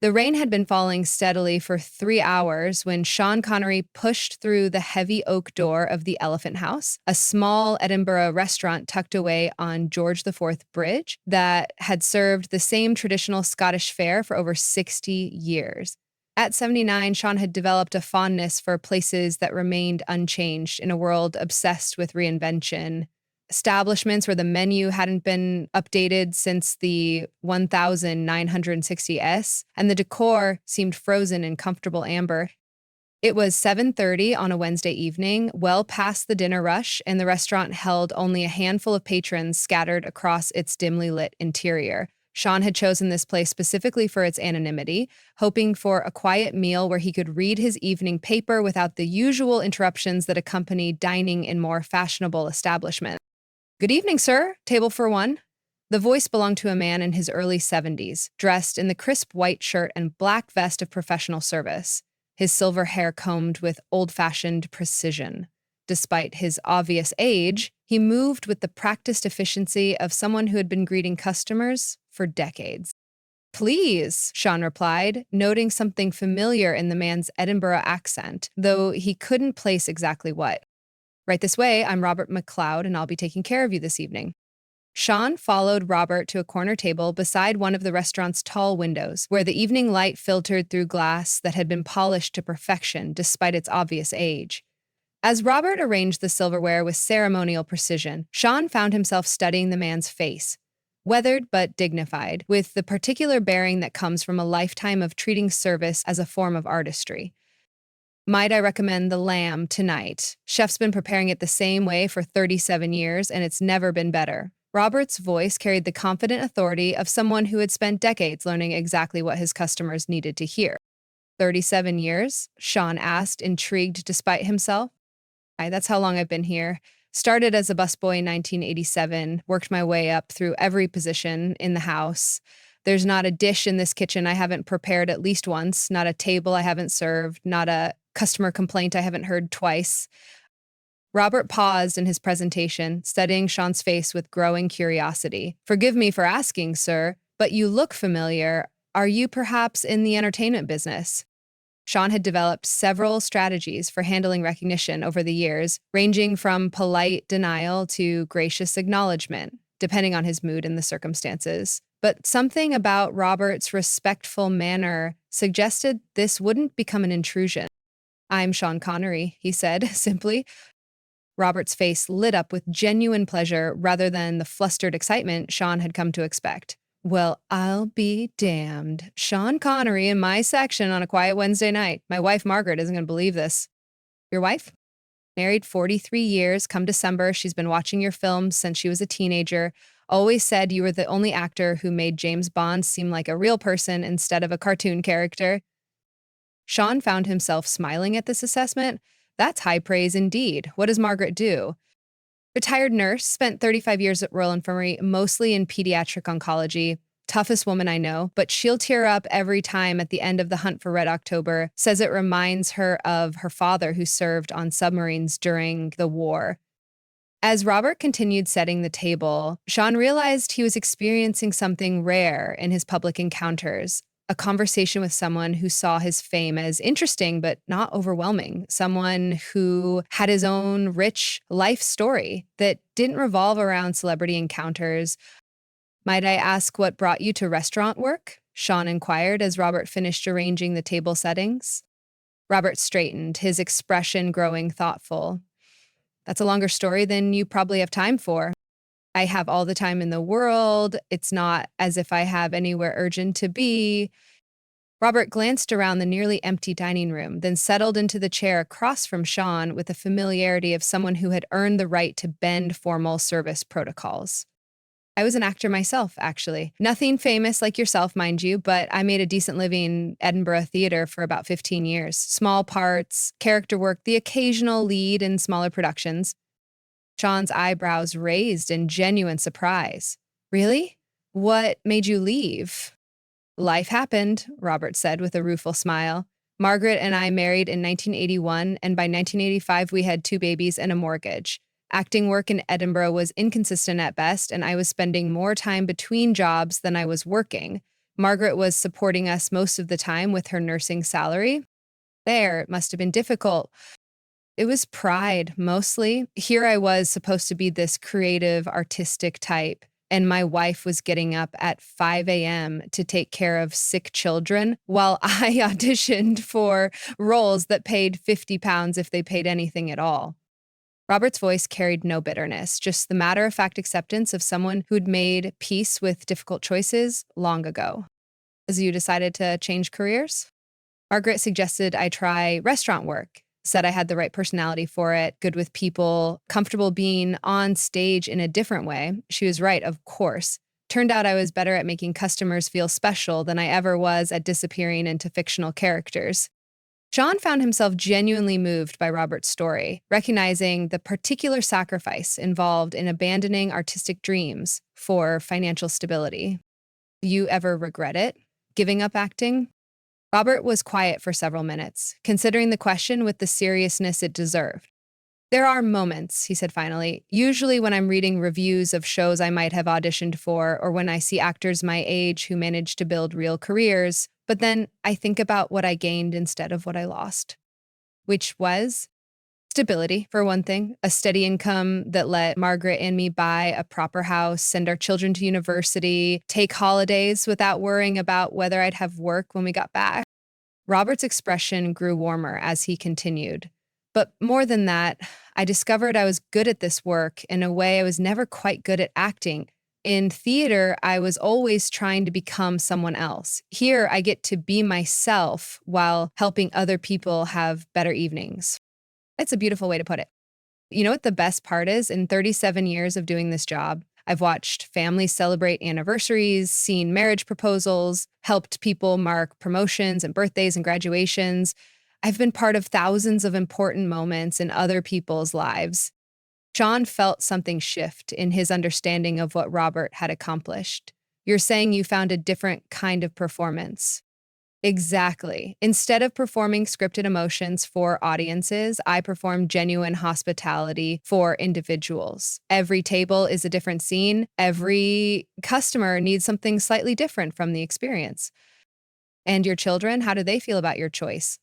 The rain had been falling steadily for 3 hours when Sean Connery pushed through the heavy oak door of the Elephant House, a small Edinburgh restaurant tucked away on George IV Bridge that had served the same traditional Scottish fare for over 60 years. At 79, Sean had developed a fondness for places that remained unchanged in a world obsessed with reinvention. Establishments where the menu hadn't been updated since the 1960s, and the decor seemed frozen in comfortable amber. It was 7:30 on a Wednesday evening, well past the dinner rush, and the restaurant held only a handful of patrons scattered across its dimly lit interior. Sean had chosen this place specifically for its anonymity, hoping for a quiet meal where he could read his evening paper without the usual interruptions that accompany dining in more fashionable establishments. "Good evening, sir. Table for one." The voice belonged to a man in his early 70s, dressed in the crisp white shirt and black vest of professional service, his silver hair combed with old-fashioned precision. Despite his obvious age, he moved with the practiced efficiency of someone who had been greeting customers for decades. "Please," Sean replied, noting something familiar in the man's Edinburgh accent, though he couldn't place exactly what. "Right this way, I'm Robert MacLeod, and I'll be taking care of you this evening." Sean followed Robert to a corner table beside one of the restaurant's tall windows, where the evening light filtered through glass that had been polished to perfection despite its obvious age. As Robert arranged the silverware with ceremonial precision, Sean found himself studying the man's face, weathered but dignified, with the particular bearing that comes from a lifetime of treating service as a form of artistry. "Might I recommend the lamb tonight? Chef's been preparing it the same way for 37 years, and it's never been better." Robert's voice carried the confident authority of someone who had spent decades learning exactly what his customers needed to hear. 37 years? Sean asked, intrigued despite himself. That's how long I've been here. Started as a busboy in 1987, worked my way up through every position in the house. There's not a dish in this kitchen I haven't prepared at least once, not a table I haven't served, not a customer complaint I haven't heard twice. Robert paused in his presentation, studying Sean's face with growing curiosity. "Forgive me for asking, sir, but you look familiar. Are you perhaps in the entertainment business?" Sean had developed several strategies for handling recognition over the years, ranging from polite denial to gracious acknowledgement, depending on his mood and the circumstances. But something about Robert's respectful manner suggested this wouldn't become an intrusion. "I'm Sean Connery," he said, simply. Robert's face lit up with genuine pleasure rather than the flustered excitement Sean had come to expect. "Well, I'll be damned. Sean Connery in my section on a quiet Wednesday night. My wife, Margaret, isn't going to believe this." "Your wife?" "Married 43 years. Come December, she's been watching your films since she was a teenager. Always said you were the only actor who made James Bond seem like a real person instead of a cartoon character." Sean found himself smiling at this assessment. That's high praise indeed. What does Margaret do? "Retired nurse, spent 35 years at Royal Infirmary, mostly in pediatric oncology. Toughest woman I know, but she'll tear up every time at the end of The Hunt for Red October. Says it reminds her of her father who served on submarines during the war." As Robert continued setting the table, Sean realized he was experiencing something rare in his public encounters. A conversation with someone who saw his fame as interesting but not overwhelming. Someone who had his own rich life story that didn't revolve around celebrity encounters. "Might I ask what brought you to restaurant work?" Sean inquired as Robert finished arranging the table settings. Robert straightened, his expression growing thoughtful. "That's a longer story than you probably have time for. I have all the time in the world. It's not as if I have anywhere urgent to be." Robert glanced around the nearly empty dining room, then settled into the chair across from Sean with the familiarity of someone who had earned the right to bend formal service protocols. "I was an actor myself, actually. Nothing famous like yourself, mind you, but I made a decent living in Edinburgh theater for about 15 years. Small parts, character work, the occasional lead in smaller productions." Sean's eyebrows raised in genuine surprise. "Really? What made you leave?" "Life happened," Robert said with a rueful smile. "Margaret and I married in 1981, and by 1985 we had 2 babies and a mortgage. Acting work in Edinburgh was inconsistent at best, and I was spending more time between jobs than I was working. Margaret was supporting us most of the time with her nursing salary. There, it must have been difficult. It was pride, mostly. Here I was supposed to be this creative, artistic type, and my wife was getting up at 5 a.m. to take care of sick children while I auditioned for roles that paid 50 pounds if they paid anything at all. Robert's voice carried no bitterness, just the matter-of-fact acceptance of someone who'd made peace with difficult choices long ago. As you decided to change careers? Margaret suggested I try restaurant work, said I had the right personality for it, good with people, comfortable being on stage in a different way. She was right, of course. Turned out I was better at making customers feel special than I ever was at disappearing into fictional characters. Sean found himself genuinely moved by Robert's story, recognizing the particular sacrifice involved in abandoning artistic dreams for financial stability. Do you ever regret it? Giving up acting? Robert was quiet for several minutes, considering the question with the seriousness it deserved. There are moments, he said finally, usually when I'm reading reviews of shows I might have auditioned for or when I see actors my age who managed to build real careers, but then I think about what I gained instead of what I lost. Which was stability, for one thing, a steady income that let Margaret and me buy a proper house, send our children to university, take holidays without worrying about whether I'd have work when we got back. Robert's expression grew warmer as he continued. But more than that, I discovered I was good at this work in a way I was never quite good at acting. In theater, I was always trying to become someone else. Here, I get to be myself while helping other people have better evenings. It's a beautiful way to put it. You know what the best part is? In 37 years of doing this job, I've watched families celebrate anniversaries, seen marriage proposals, helped people mark promotions and birthdays and graduations. I've been part of thousands of important moments in other people's lives. Sean felt something shift in his understanding of what Robert had accomplished. You're saying you found a different kind of performance. Exactly. Instead of performing scripted emotions for audiences, I perform genuine hospitality for individuals. Every table is a different scene. Every customer needs something slightly different from the experience. And your children, how do they feel about your choice?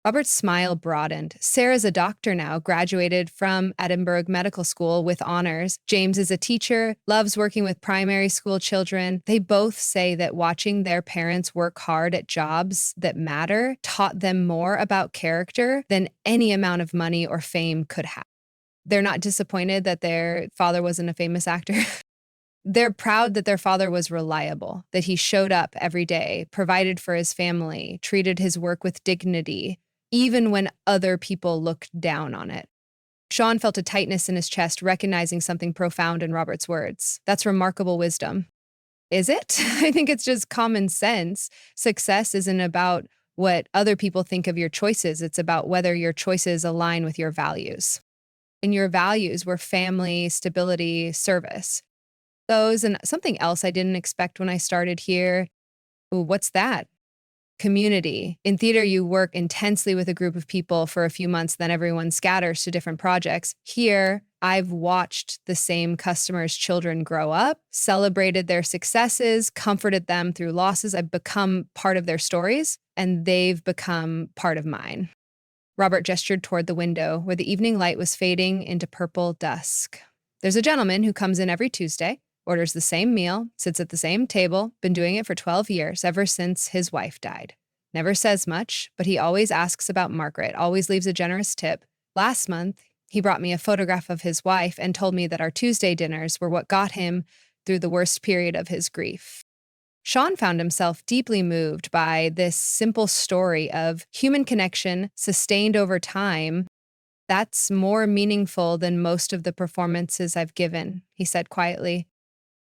Robert's smile broadened. Sarah's a doctor now, graduated from Edinburgh Medical School with honors. James is a teacher, loves working with primary school children. They both say that watching their parents work hard at jobs that matter taught them more about character than any amount of money or fame could have. They're not disappointed that their father wasn't a famous actor. They're proud that their father was reliable, that he showed up every day, provided for his family, treated his work with dignity, even when other people looked down on it. Sean felt a tightness in his chest, recognizing something profound in Robert's words. That's remarkable wisdom. Is it? I think it's just common sense. Success isn't about what other people think of your choices. It's about whether your choices align with your values. And your values were family, stability, service. Those and something else I didn't expect when I started here. Ooh, what's that? Community. In theater, you work intensely with a group of people for a few months, then everyone scatters to different projects. Here, I've watched the same customers' children grow up, celebrated their successes, comforted them through losses. I've become part of their stories, and they've become part of mine. Robert gestured toward the window, where the evening light was fading into purple dusk. There's a gentleman who comes in every Tuesday, orders the same meal, sits at the same table, been doing it for 12 years, ever since his wife died. Never says much, but he always asks about Margaret, always leaves a generous tip. Last month, he brought me a photograph of his wife and told me that our Tuesday dinners were what got him through the worst period of his grief. Sean found himself deeply moved by this simple story of human connection sustained over time. That's more meaningful than most of the performances I've given, he said quietly.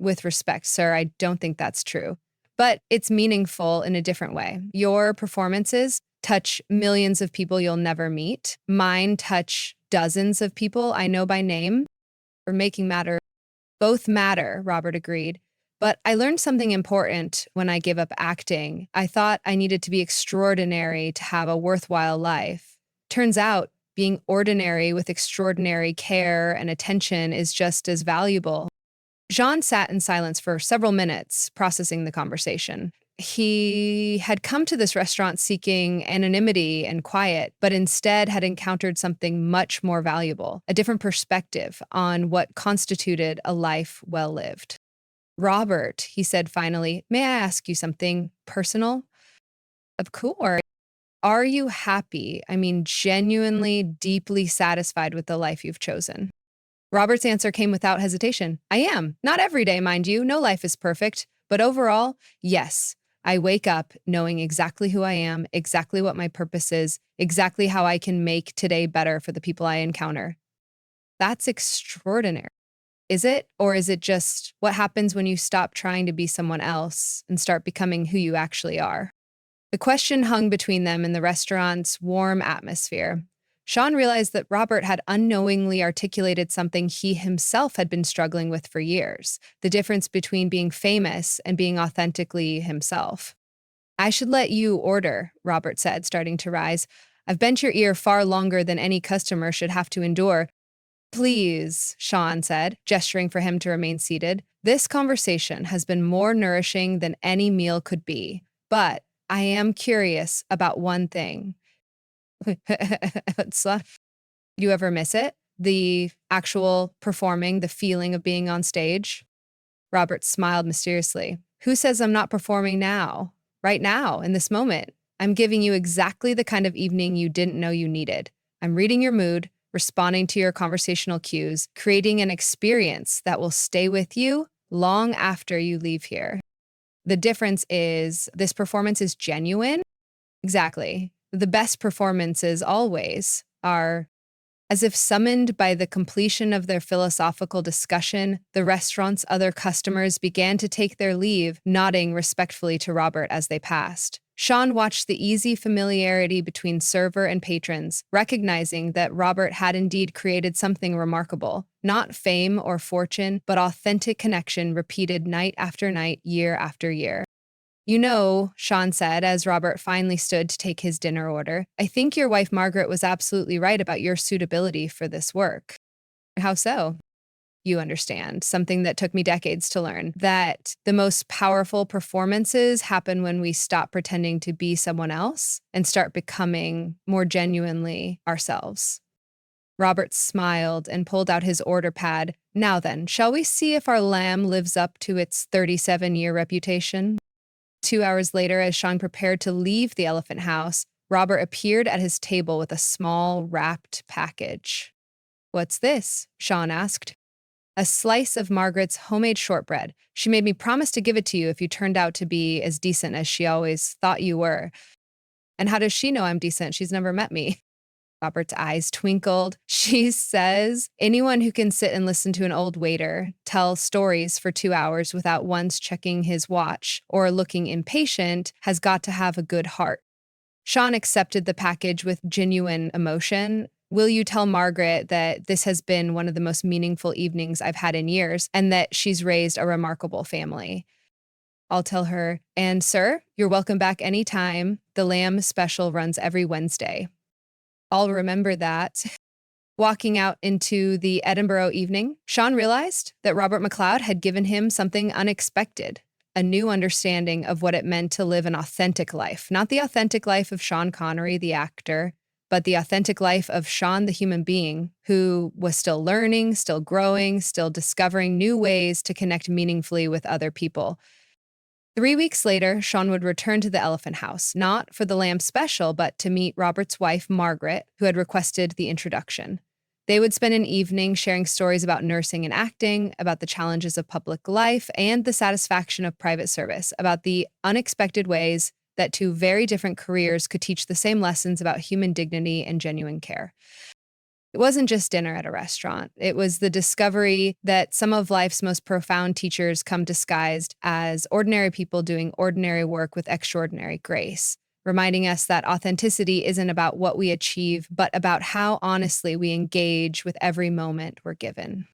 With respect, sir, I don't think that's true. But it's meaningful in a different way. Your performances touch millions of people you'll never meet. Mine touch dozens of people I know by name. For making matter, both matter, Robert agreed. But I learned something important when I gave up acting. I thought I needed to be extraordinary to have a worthwhile life. Turns out, being ordinary with extraordinary care and attention is just as valuable. Jean sat in silence for several minutes, processing the conversation. He had come to this restaurant seeking anonymity and quiet, but instead had encountered something much more valuable, a different perspective on what constituted a life well lived. Robert, he said finally, may I ask you something personal? Of course. Are you happy? I mean, genuinely, deeply satisfied with the life you've chosen? Robert's answer came without hesitation. I am. Not every day, mind you. No life is perfect. But overall, yes. I wake up knowing exactly who I am, exactly what my purpose is, exactly how I can make today better for the people I encounter. That's extraordinary. Is it? Or is it just what happens when you stop trying to be someone else and start becoming who you actually are? The question hung between them in the restaurant's warm atmosphere. Sean realized that Robert had unknowingly articulated something he himself had been struggling with for years, the difference between being famous and being authentically himself. I should let you order, Robert said, starting to rise. I've bent your ear far longer than any customer should have to endure. Please, Sean said, gesturing for him to remain seated. This conversation has been more nourishing than any meal could be, but I am curious about one thing. You ever miss it? The actual performing, the feeling of being on stage? Robert smiled mysteriously. Who says I'm not performing now? Right now, in this moment. I'm giving you exactly the kind of evening you didn't know you needed. I'm reading your mood, responding to your conversational cues, creating an experience that will stay with you long after you leave here. The difference is this performance is genuine. Exactly. The best performances always are. As if summoned by the completion of their philosophical discussion, the restaurant's other customers began to take their leave, nodding respectfully to Robert as they passed. Sean watched the easy familiarity between server and patrons, recognizing that Robert had indeed created something remarkable. Not fame or fortune, but authentic connection repeated night after night, year after year. You know, Sean said as Robert finally stood to take his dinner order, I think your wife Margaret was absolutely right about your suitability for this work. How so? You understand, something that took me decades to learn, that the most powerful performances happen when we stop pretending to be someone else and start becoming more genuinely ourselves. Robert smiled and pulled out his order pad. Now then, shall we see if our lamb lives up to its 37-year reputation? 2 hours later, as Sean prepared to leave the elephant house, Robert appeared at his table with a small, wrapped package. What's this? Sean asked. A slice of Margaret's homemade shortbread. She made me promise to give it to you if you turned out to be as decent as she always thought you were. And how does she know I'm decent? She's never met me. Robert's eyes twinkled. She says, anyone who can sit and listen to an old waiter tell stories for 2 hours without once checking his watch or looking impatient has got to have a good heart. Sean accepted the package with genuine emotion. Will you tell Margaret that this has been one of the most meaningful evenings I've had in years and that she's raised a remarkable family? I'll tell her, and sir, you're welcome back anytime. The lamb special runs every Wednesday. I'll remember that. Walking out into the Edinburgh evening, Sean realized that Robert MacLeod had given him something unexpected, a new understanding of what it meant to live an authentic life. Not the authentic life of Sean Connery, the actor, but the authentic life of Sean, the human being, who was still learning, still growing, still discovering new ways to connect meaningfully with other people. 3 weeks later, Sean would return to the Elephant House, not for the lamb special, but to meet Robert's wife, Margaret, who had requested the introduction. They would spend an evening sharing stories about nursing and acting, about the challenges of public life, and the satisfaction of private service, about the unexpected ways that two very different careers could teach the same lessons about human dignity and genuine care. It wasn't just dinner at a restaurant. It was the discovery that some of life's most profound teachers come disguised as ordinary people doing ordinary work with extraordinary grace, reminding us that authenticity isn't about what we achieve, but about how honestly we engage with every moment we're given.